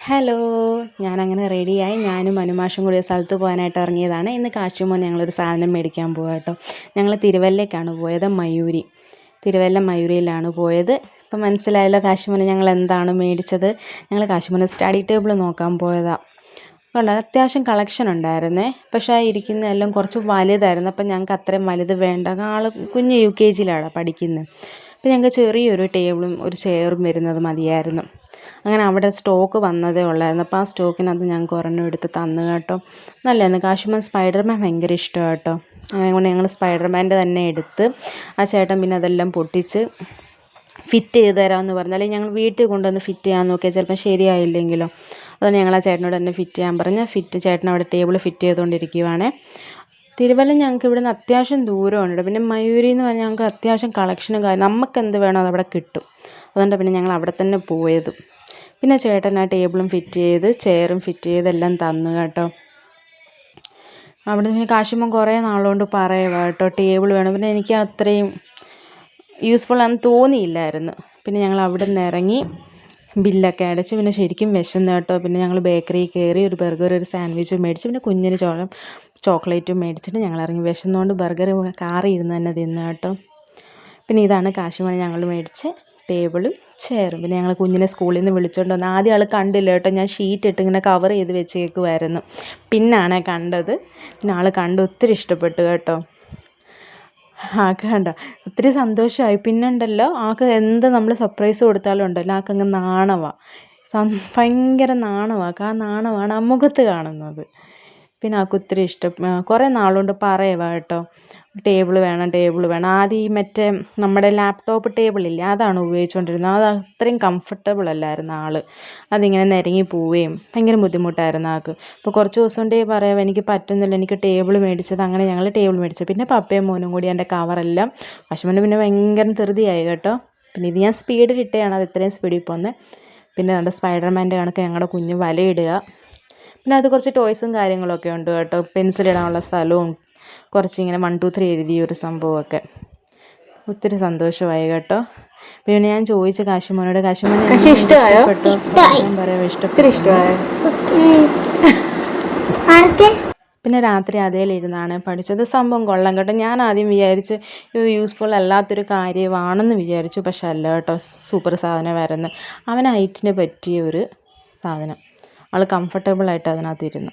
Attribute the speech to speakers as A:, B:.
A: Hello, ഞാനങ്ങനെ റെഡിയായി. ഞാനും അനുമാഷും കൂടി ഒരു സ്ഥലത്ത് പോകാനായിട്ട് ഇറങ്ങിയതാണ്. ഇന്ന് കാശുമോൻ ഞങ്ങളൊരു സാധനം മേടിക്കാൻ പോകാം കേട്ടോ. ഞങ്ങൾ തിരുവല്ലയ്ക്കാണ് പോയത്, മയൂരി. തിരുവല്ല മയൂരിയിലാണ് പോയത്. ഇപ്പം മനസ്സിലായല്ലോ കാശുമോന് ഞങ്ങൾ എന്താണ് മേടിച്ചത്. ഞങ്ങൾ കാശുമോന് സ്റ്റഡി ടേബിൾ നോക്കാൻ പോയതാണ്. കണ്ടോ, അത്യാവശ്യം കളക്ഷൻ ഉണ്ടായിരുന്നേ. പക്ഷേ ആ ഇരിക്കുന്നതെല്ലാം കുറച്ച് വലുതായിരുന്നു. അപ്പം ഞങ്ങൾക്ക് അത്രയും വലുത് വേണ്ട. ആൾ കുഞ്ഞ് UKG-ലാണ് പഠിക്കുന്നത്. അപ്പോൾ ഞങ്ങൾക്ക് ചെറിയൊരു ടേബിളും ഒരു ചെയറും വരുന്നത് മതിയായിരുന്നു. അങ്ങനെ അവിടെ സ്റ്റോക്ക് വന്നതേ ഉള്ളായിരുന്നു. അപ്പോൾ ആ സ്റ്റോക്കിനകത്ത് ഞങ്ങൾക്ക് ഒരെണ്ണം എടുത്ത് തന്നു കേട്ടോ. നല്ലതായിരുന്നു. കാശുമോൻ സ്പൈഡർമാൻ ഭയങ്കര ഇഷ്ടമാണ് കേട്ടോ. അതുകൊണ്ട് ഞങ്ങൾ സ്പൈഡർമാൻ്റെ തന്നെ എടുത്ത് ആ ചേട്ടൻ പിന്നെ അതെല്ലാം പൊട്ടിച്ച് ഫിറ്റ് ചെയ്ത് തരാമെന്ന് പറഞ്ഞു. അല്ലെങ്കിൽ ഞങ്ങൾ വീട്ടിൽ കൊണ്ടുവന്ന് ഫിറ്റ് ചെയ്യാൻ നോക്കിയാൽ ചിലപ്പോൾ ശരിയായില്ലെങ്കിലോ. അതുകൊണ്ട് ഞങ്ങൾ ആ ചേട്ടനോട് തന്നെ ഫിറ്റ് ചെയ്യാൻ പറഞ്ഞ് ചേട്ടൻ അവിടെ ടേബിൾ ഫിറ്റ് ചെയ്തുകൊണ്ടിരിക്കുവാണേ. തിരുവല്ല ഞങ്ങൾക്ക് ഇവിടുന്ന് അത്യാവശ്യം ദൂരമുണ്ട്. പിന്നെ മയൂരി എന്ന് പറഞ്ഞാൽ ഞങ്ങൾക്ക് അത്യാവശ്യം കളക്ഷനും കാര്യം നമുക്ക് എന്ത് വേണോ അതവിടെ കിട്ടും. അതുകൊണ്ട് പിന്നെ ഞങ്ങൾ അവിടെ തന്നെ പോയത്. പിന്നെ ചേട്ടൻ ആ ടേബിളും ഫിറ്റ് ചെയ്ത് ചെയറും ഫിറ്റ് ചെയ്ത് എല്ലാം തന്നു കേട്ടോ. അവിടെ നിന്ന് കാശുമ്പം കുറേ നാളുകൊണ്ട് പറയുക കേട്ടോ ടേബിൾ വേണം. പിന്നെ എനിക്ക് അത്രയും യൂസ്ഫുൾ ആണെന്ന് തോന്നിയില്ലായിരുന്നു. പിന്നെ ഞങ്ങൾ അവിടെ നിന്ന് ഇറങ്ങി ബില്ലൊക്കെ അടച്ച് പിന്നെ ശരിക്കും വിശന്നു കേട്ടോ. പിന്നെ ഞങ്ങൾ ബേക്കറിയിൽ കയറി ഒരു ബർഗർ ഒരു സാൻഡ്വിച്ചും മേടിച്ച് പിന്നെ കുഞ്ഞിന് ചോക്ലേറ്റും മേടിച്ചിട്ട് ഞങ്ങൾ ഇറങ്ങി. വിശന്നുകൊണ്ട് ബർഗർ കാറിൽ ഇരുന്ന് തന്നെ തിന്നു കേട്ടോ. പിന്നെ ഇതാണ് കാശുമണി ഞങ്ങൾ മേടിച്ച് ടേബിളും ചെയറും. പിന്നെ ഞങ്ങൾ കുഞ്ഞിനെ സ്കൂളിൽ നിന്ന് വിളിച്ചുകൊണ്ട് വന്നു. ആദ്യം ആൾ കണ്ടില്ല കേട്ടോ. ഞാൻ ഷീറ്റ് ഇട്ട് ഇങ്ങനെ കവർ ചെയ്ത് വെച്ചേക്കുമായിരുന്നു. പിന്നാണ് കണ്ടത്. പിന്നെ ആൾ കണ്ട് ഒത്തിരി ഇഷ്ടപ്പെട്ടു കേട്ടോ. ആൾക്ക് കണ്ടോ ഒത്തിരി സന്തോഷമായി. പിന്നെ ഉണ്ടല്ലോ ആൾക്ക് എന്ത് നമ്മൾ സർപ്രൈസ് കൊടുത്താലും ഉണ്ടല്ലോ ആൾക്കങ്ങ് നാണമാണ്. ഭയങ്കര നാണമാണ്. ആ നാണമാണ് ആ മുഖത്ത് കാണുന്നത്. പിന്നെ ആൾക്ക് ഒത്തിരി ഇഷ്ടം. കുറേ നാളുകൊണ്ട് പറയുക കേട്ടോ ടേബിൾ വേണം. ആദ്യം ഈ മറ്റേ നമ്മുടെ ലാപ്ടോപ്പ് ടേബിളില്ലേ അതാണ് ഉപയോഗിച്ചുകൊണ്ടിരുന്നത്. അത് അത്രയും കംഫർട്ടബിൾ അല്ലായിരുന്നു ആൾ. അതിങ്ങനെ നിരങ്ങി പോവുകയും ഭയങ്കര ബുദ്ധിമുട്ടായിരുന്നു ആൾക്ക്. ഇപ്പോൾ കുറച്ച് ദിവസം കൊണ്ടേ പറയാം എനിക്ക് പറ്റുന്നില്ല, എനിക്ക് ടേബിൾ മേടിച്ചത്. അങ്ങനെ ഞങ്ങൾ ടേബിൾ മേടിച്ചത്. പിന്നെ പപ്പയും മോനും കൂടി എൻ്റെ കവറെല്ലാം കാശുമോന് പിന്നെ ഭയങ്കര ധൃതിയായി കേട്ടോ. പിന്നെ ഇത് ഞാൻ സ്പീഡിലിട്ടാണ് അത് ഇത്രയും സ്പീഡിൽ പോകുന്നത്. പിന്നെ നമ്മുടെ സ്പൈഡർമാൻ്റെ കണക്ക് ഞങ്ങളുടെ കുഞ്ഞ് വലയിടുക. പിന്നെ അത് കുറച്ച് ടോയ്സും കാര്യങ്ങളൊക്കെ ഉണ്ട് കേട്ടോ. പെൻസിലിടാനുള്ള സ്ഥലവും കുറച്ചിങ്ങനെ 1 2 3 എഴുതിയൊരു സംഭവമൊക്കെ. ഒത്തിരി സന്തോഷമായി കേട്ടോ. പിന്നെ ഞാൻ ചോദിച്ചു കാശുമോനോട് കാശുമോനെ ഇഷ്ടപ്പെട്ടോ? ഞാൻ പറയാം ഇഷ്ടപ്പെട്ടു. പിന്നെ രാത്രി അതേലിരുന്നാണ് പഠിച്ചത്. സംഭവം കൊള്ളാം കേട്ടോ. ഞാൻ ആദ്യം വിചാരിച്ച് ഇത് യൂസ്ഫുൾ അല്ലാത്തൊരു കാര്യമാണെന്ന് വിചാരിച്ചു. പക്ഷെ അല്ല കേട്ടോ, സൂപ്പർ സാധനമായിരുന്നു. അവന് ഹൈറ്റിന് പറ്റിയ ഒരു സാധനം. ആൾ കംഫർട്ടബിളായിട്ട് അതിനകത്തിരുന്നു.